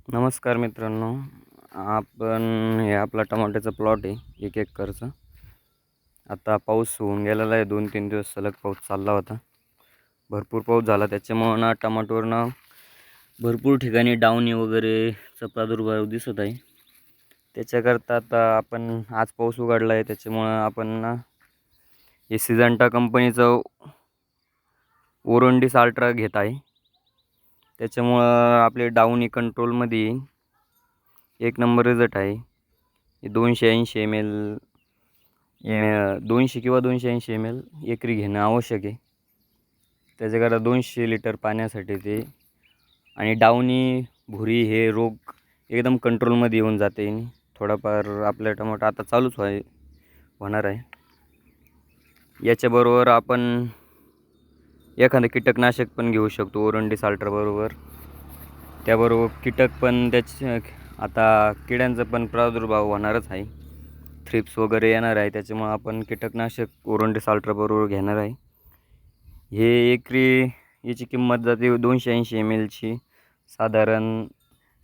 नमस्कार मित्रांनो. आपण हे आपला टमाट्याचा प्लॉट आहे 1 एकरचा. आता पाऊस होऊन गेलेला आहे, 2-3 दिवस सलग पाऊस चालला होता. भरपूर पाऊस झाला त्याच्यामुळं ना टमाटोवरनं भरपूर ठिकाणी डाउनी वगैरेचा प्रादुर्भाव दिसत आहे. त्याच्याकरता आता आपण आज पाऊस उघडला आहे त्याच्यामुळं आपण ना हे सिजंटा कंपनीचं ओरोंडिस अल्ट्रा घेत आहे. त्याच्यामुळं आपले डाउनी कंट्रोलमध्ये येईल. 1 नंबर रिझल्ट आहे. 280 ml 200 किंवा 280 ml एकरी घेणं आवश्यक आहे. त्याच्याकरता 200 लिटर पाण्यासाठी ते आणि डाउनी भुरी हे रोग एकदम कंट्रोलमध्ये येऊन जाते. थोडाफार आपल्या टमाटा आता चालूच होणार आहे. याच्याबरोबर आपण एखादं कीटकनाशक पण घेऊ शकतो ओरोंडिस अल्ट्राबरोबर. त्याबरोबर कीटक पण आता किड्यांचा पण प्रादुर्भाव होणारच आहे. थ्रिप्स वगैरे येणार आहे त्याच्यामुळं आपण कीटकनाशक ओरोंडिस अल्ट्राबरोबर घेणार आहे. हे एकरी याची किंमत जाते 280 ml ची साधारण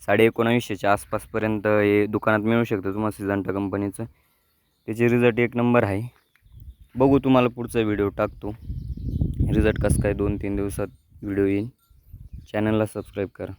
1950च्या आसपासपर्यंत हे दुकानात मिळू शकतं तुम्हाला सिजंटा कंपनीचं. त्याचे रिझल्ट 1 नंबर आहे. बघू, तुम्हाला पुढचा व्हिडिओ टाकतो रिझल्ट कसं काय 2-3 दिवसात व्हिडिओ येईल. चॅनलला सबस्क्राईब करा.